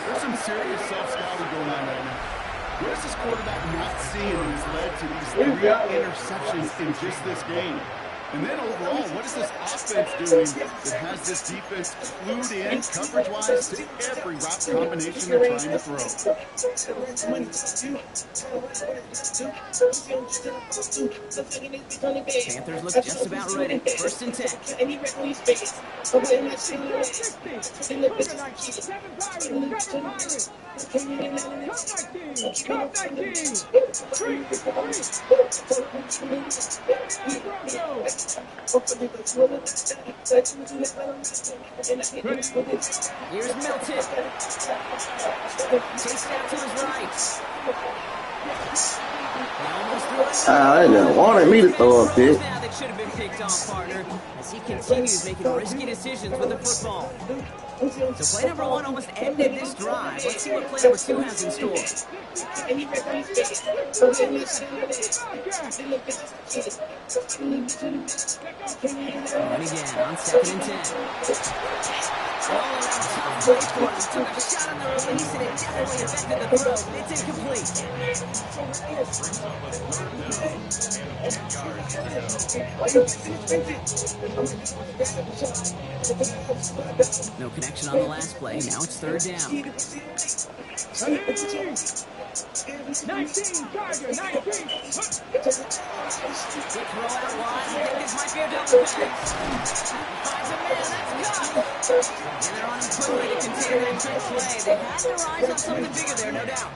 There's some serious self-scouting going on right now. What is this quarterback not seeing that has led to these 3 interceptions in just this game? And then overall, what is this offense doing that has this defense clued in coverage-wise to every route combination they're trying to throw? Panthers look just about ready. First and 10. Here's Milton. Chased out to his right. They just wanted me to throw a pick. Now that should have been picked off, partner, as he continues making risky decisions with the football. So play number 1 almost ended this drive. Let's see what play number 2 has in store. And again, on second and 10. All around tough play for him. Took a shot on the release, and it definitely affected the throw. It's incomplete. No connection on the last play. Now it's third down. 19, Charger, 19. Big throw out wide. I think this might be a double pass. Finds a man. That's cut. And they're on him quickly to contain that trick play. They had their eyes on something bigger there, no doubt.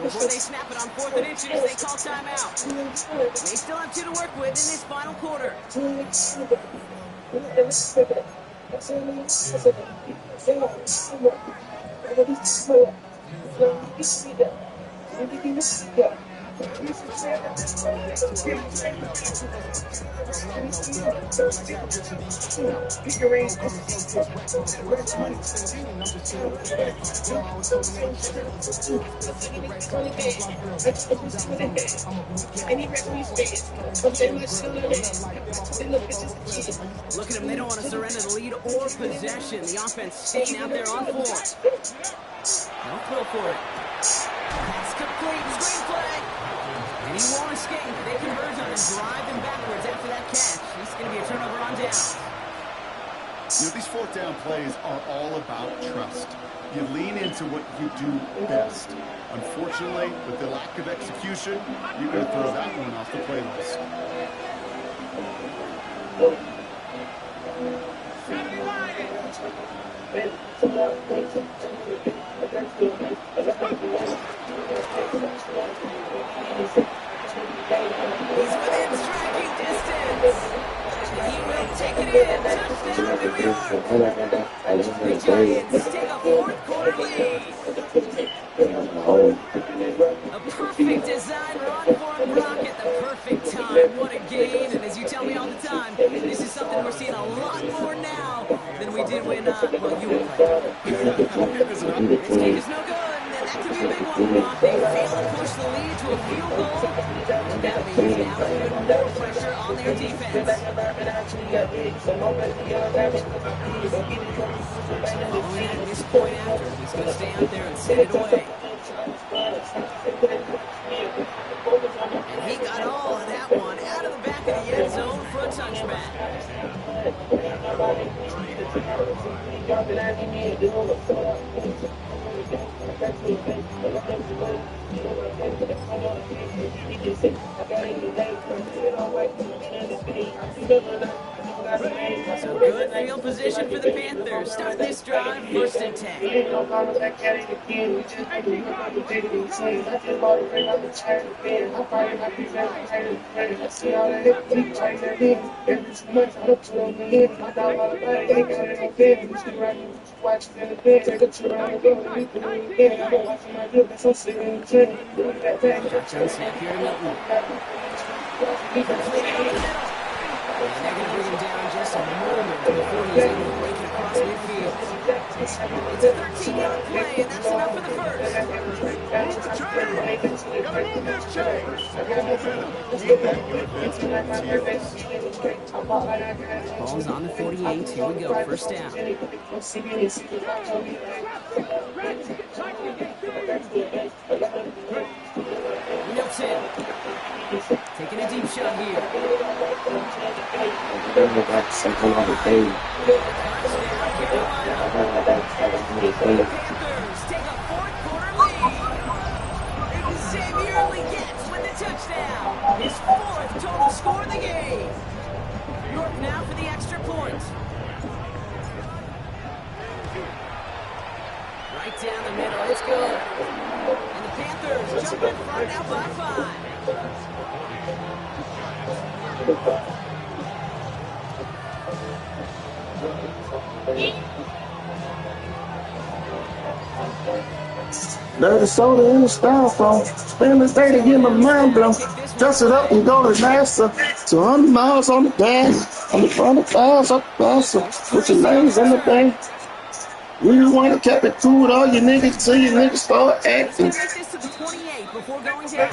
Before they snap it on 4th and inches, they call timeout. They still have 2 to work with in this final quarter. Look at them, they don't want to surrender the lead or possession. The offense staying out there on 4. Don't throw for it. Pass complete, screenplay. And he won't escape. They converge on him, drive him backwards after that catch. It's going to be a turnover on down. You know, these 4th down plays are all about trust. You lean into what you do best. Unfortunately, with the lack of execution, you're going to throw that one off the playlist. He's within striking distance. He will take it in. Touchdown, New York. The Giants take a 4th quarter lead. A perfect design run for Brock at the perfect time. What a game. And as you tell me all the time, this is something we're seeing a lot more now than we did when not? Well, you were playing. It was an This kick is no good. That could be a big one. They fail to push the lead to a field goal. And that means now they put more pressure on their defense. Following a missed point after, he's going to stay out there and send it away. And he got all of that one out of the back of the end zone for a touchback. So good field position for the Panthers. Start this drive, 1st and 10. Shotgun snap here to Milton. Completed over the middle. And they're going to bring him down just a moment before he's able to break it across midfield. It's a 13-yard play, and that's enough for the first. Gotta move this chain. Keep that defense Ball's on the 48. Here we go. 1st down. Milton taking a deep shot here. Panthers take a 4th quarter lead. Xavier Legette with the touchdown. His 4th total score in the game. York now for the extra point. Right down the middle. It's good. And the Panthers jump in front now by 5. Dirty soda in the styrofoam. Spend the day to get my mind blown. Dress it up and go to NASA. 200 miles on the dash. On the front of files up the bus. Put your names in the bank. We just want to keep it cool with all you niggas till you niggas start acting. Take this to the 28 before going down.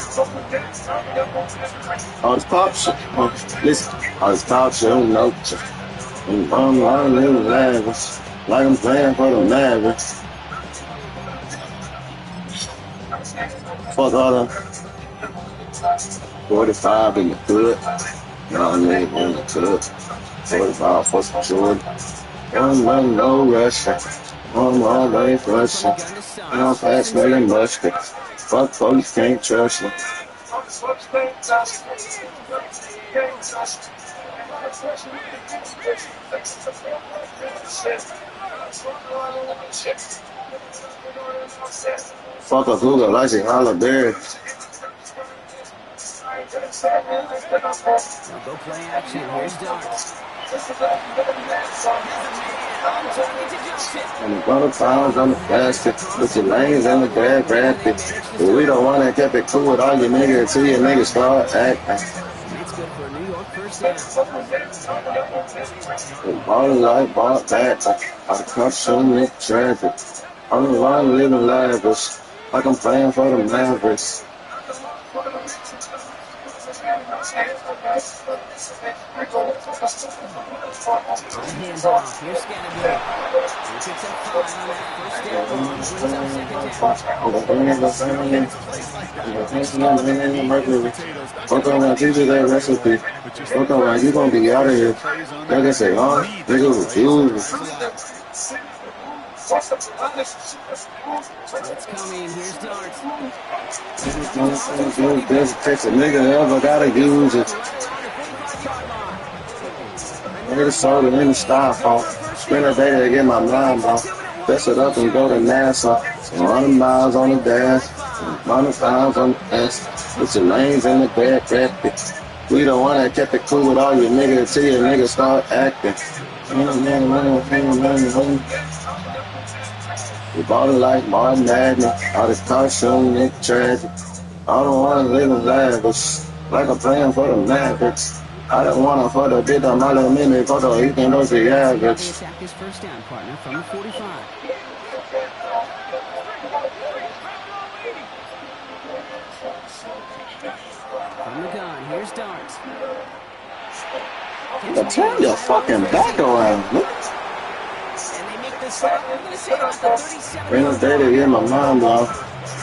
All this pop shit. Listen, all this pop shit, no shit. I'm living lavish. Like I'm playing for the Mavericks. Fuck all the 45 in the hood. Y'all niggas in the hood. 45 for some Jordan. I'm no Russian. I'm always Russian. I'm fast nigga musket. Fuck police, can't trust me. Fuck a Google, like a holiday. Go play action. Here's Darts. And the butter pounds on the basket. Put your lanes in the bad rapid. But we don't want to keep it cool with all your niggas until your niggas start acting. That's good for a New York 1st down. Ball like ball back. I come shooting it traffic. I'm the one living lavish. Like I'm playing for the Mavericks. Hands off. Here's Scannable. He picks up 5 on that 1st down. Brings up 2nd down. Fuck on my teacher that recipe. Fuck on my, you gonna be out of here. Like I say, huh? Nigga refuse. It's coming. Here's Darts. Best text a nigga ever gotta use it. Nigga soda in the styrofoam. Spend a day to get my mind blown. Fess it up and go to NASA. 100 miles on the dash. 100 pounds on the fence. Put your lanes in the bed, rapid. We don't want to keep it cool with all your niggas until your niggas start acting. We bought it like Martin Madden. All this cartoon, nigga tragic. I don't want to live in lavish. Like I'm playing for the Mavericks. I don't want to for the bit of my minute for the you can know the They average. attack his first down partner from the 45. From the gun, here's Dart. Turn your fucking back around. Look. And they make the stop. We're going to say about the 37. Bring us there to get my mind blown. You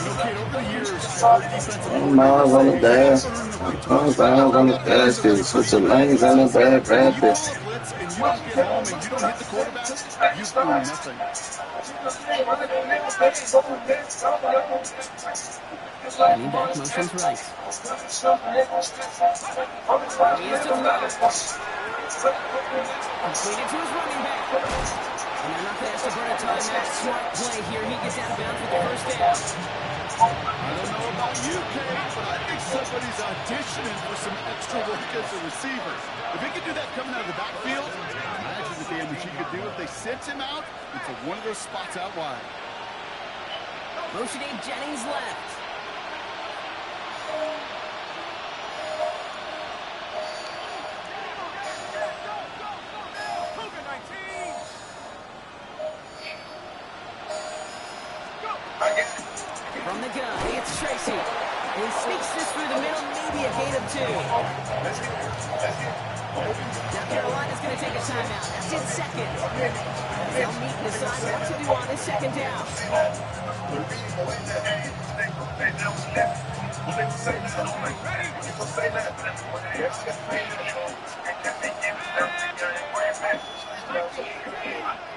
know, kid, over the years, our defensive I'm not on the dash. I'm down on the basket. Switch the lanes on the bad practice. You call a blitz and you don't get home and you don't hit the quarterback, you've earned nothing. Running back motions right. He is to throw. Completed to his running back. And they're not going to have to burn a timeout. Smart play here. He gets out of bounds with the first down. I don't know about you, Kate, but I think somebody's auditioning for some extra work as a receiver. If he could do that coming out of the backfield, imagine the damage he could do if they sent him out into one of those spots out wide. Motioning Jennings left. From the gun, it's Tracy. He sneaks this through the middle, maybe a gain of 2. Now Carolina's going to take a timeout. That's in second. They'll meet and decide what to do on this second down.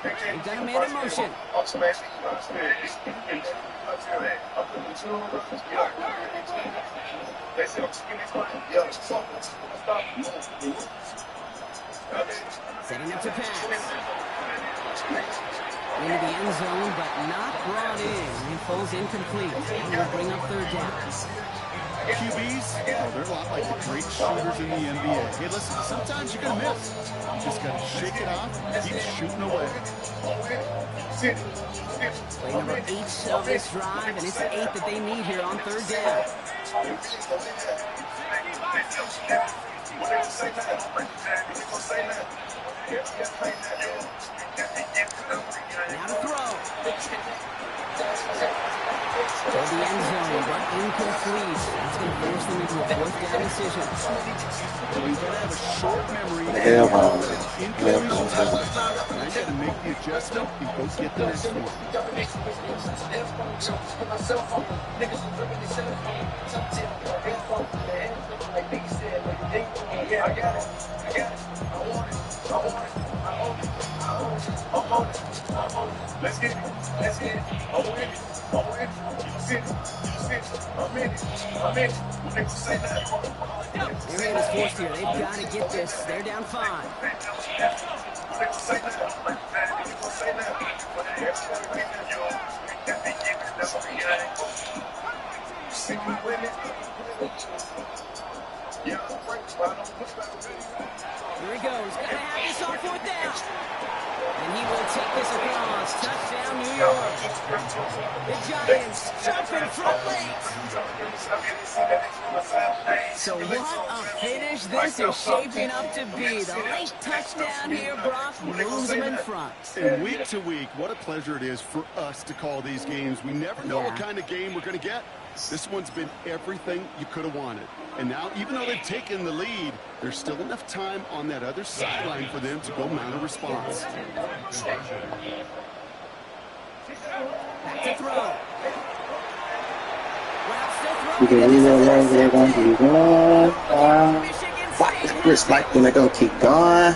They've got a man in motion. Setting up to pass. Into the end zone, but not brought in. He falls incomplete. And will bring up third down. QBs, oh, they're a lot like the great shooters in the NBA. Hey, listen, sometimes you're going to miss. You just got to shake it off and keep shooting away. Play number 8 of this drive, and it's the 8 that they need here on third down. Now to throw. To the end zone, but incomplete. That's going to force them into a fourth down decision. Well, you got to have a short memory. Hell no. Incompletion time. Now you got to make the adjustment and go get the next one. Let's get it. Let's get it. I'm with it. I'm with it. You sit. You sit. I'm in it. I'm in it. When they say that. Their hand is forced here. They've got to get this. They're down 5. Here he goes. Got to have this on fourth down. And he will take this across. Touchdown, New York. The Giants jumping from late. So what a finish this is shaping up to be. The late touchdown here, Brock, moves them in front. And week to week, what a pleasure it is for us to call these games. We never know what kind of game we're going to get. This one's been everything you could have wanted. And now, even though they've taken the lead, there's still enough time on that other sideline for them to go mount a response. Back to throw. What is Chris like when they gonna keep going?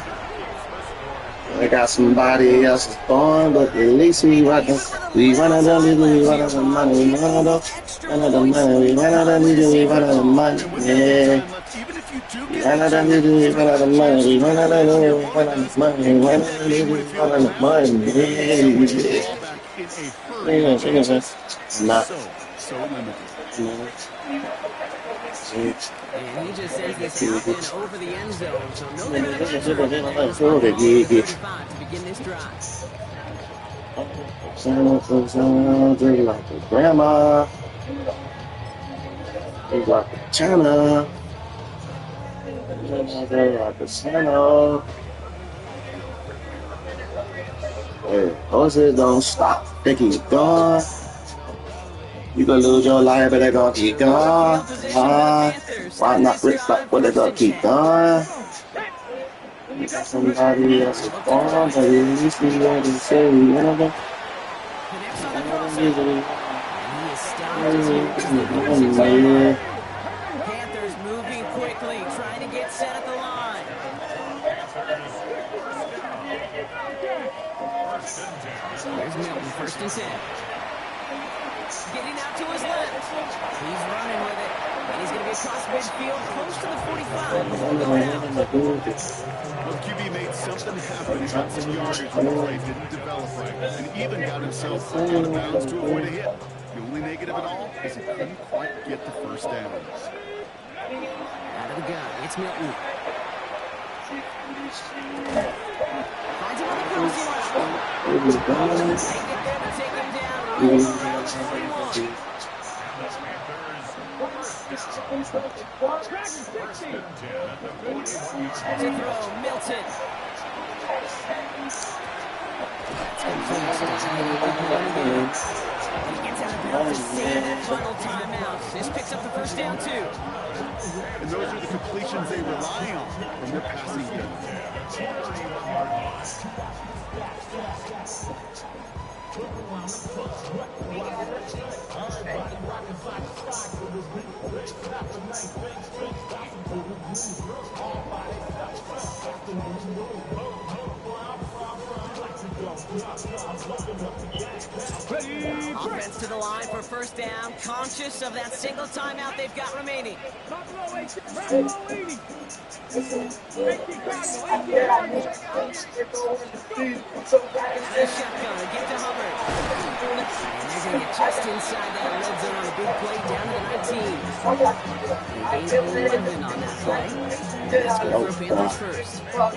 They got somebody else going, but at least we rockin'. We run out of money, we run out of money, we run out of money, we run out of money, we run out of money, yeah. We run out of money, we run out of money, we run out of money, we run out of money, we run out of money, we run out of money, yeah. Nah. So limited. And he just sends this out and over the end zone. So no limit to begin this drive. Like a grandma, like a China. At the center. Hey, horses don't stop. They keep going. You gonna lose your life, but they gonna keep going. Field position for the Panthers. Why Start not this rip like drive what they first gonna and keep 10. going? You got somebody else's Look to phone, throw. but you see what they say, you know Connects on the crosser. And he is stopped as he reaches the 36-yard line. that. Panthers moving quickly, trying to get set at the line. Here's Milton, first and 10. Getting out to his left. He's running with it. And he's going to be across midfield, close to the 45 before going out. Well, QB made something happen. He got some yardage when the play didn't develop right, and even got himself out of bounds to avoid a hit. The only negative at all is he couldn't quite get the first down. Out of the gun, it's Milton. Finds him on the crossing route. They get there to take him down right around the 41. To throw, Milton. That's complete. Tying up the punt again. And he gets out of bounds to save that final timeout. This picks up the first down, too. And those are the completions they rely on from their passing game. Offense to the line for first down, conscious of that single timeout they've got remaining. Out of the shotgun, get to Hubbard. And they're going to get just inside that red zone on a big play down to the 19. They gain 11 on that play. And that's good for a Panthers first. Now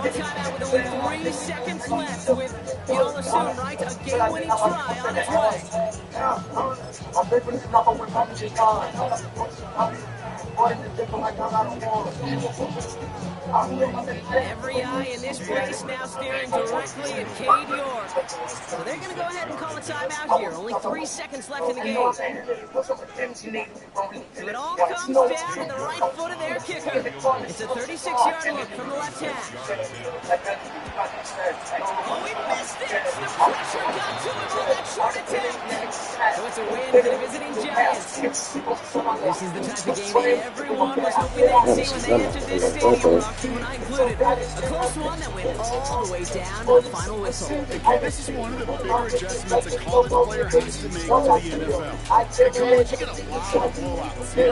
a timeout with only 3 seconds left with, you'd all assume, right, a game-winning try on its way. Every eye in this place now staring directly at Cade York. So they're going to go ahead and call a timeout here. Only 3 seconds left in the game. So it all comes down to the right foot of their kicker. It's a 36-yard look from the left hash. Oh, he missed it! The pressure got to him on that short attempt. So it's a win for the visiting Giants. This is the type of game everyone was hoping they'd see when they entered this stadium, Rock, you and I included. A close one that went all the way down to the final whistle. Okay, this is one of the bigger adjustments a college player has to make to the NFL. In college, you get a lot of blowouts. The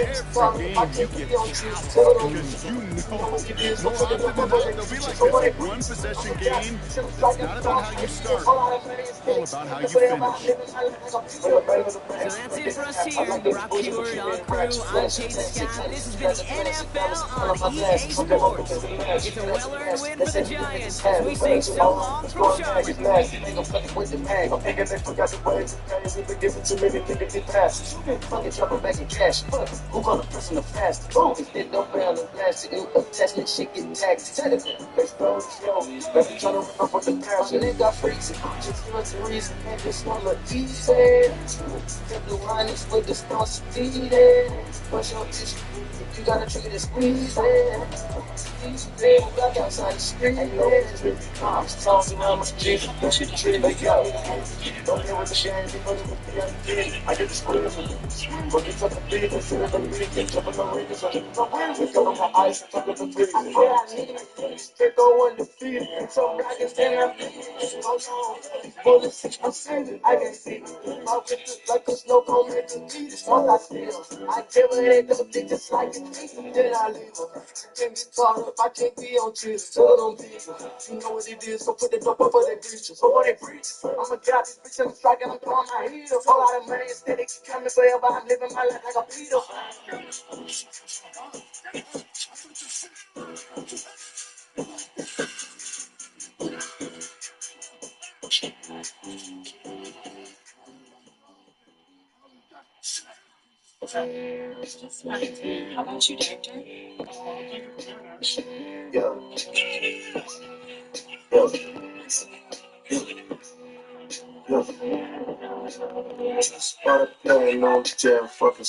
NFL, every game you get trounced because you know more often than not they'll be like this. A one-possession game, it's not about how you start. It's all about how you finish. So that's it for us here. Rock Heward, on crew, I'm Kate Scott. This has been the NFL on EA Sports. It's a well-earned win for the Giants as we say so long from Charlotte. Who gonna press on the fast? Oh, if they don't fail the blast, it will test and shit get taxed. Let's go slow. Let's try to run up with the pounds. And it got freezing. Just for the reason, man, this one look easy. Kept the wine is with the stone speeding. Push your tissue. You gotta trigger the squeeze. They back outside the street. I'm talking how much Jesus. Don't you treat it like yo. Don't care what the shame. I get the square from it. But it's up the big. It's in the big. Jumping the ring. It's like we cover my eyes and talk to the big. I need it. They go undefeated. So I can stand up. Bullets, I'm saving. I can see my wrist like a snow cone. Once I feel, I kill her head. Go dick just like it. Then I leave her. Can't be caught up. I can't be on Twitter. Tell them people. You know what it is. So put it up over their breaches. So what they preach. I'm a god. This bitch I'm striking. I'm throwing my heat up. Whole lot of money instead of coming forever. I'm living my life like a Peter. How about you, Doctor? Yeah. Yeah. Just started playing on the jam fucking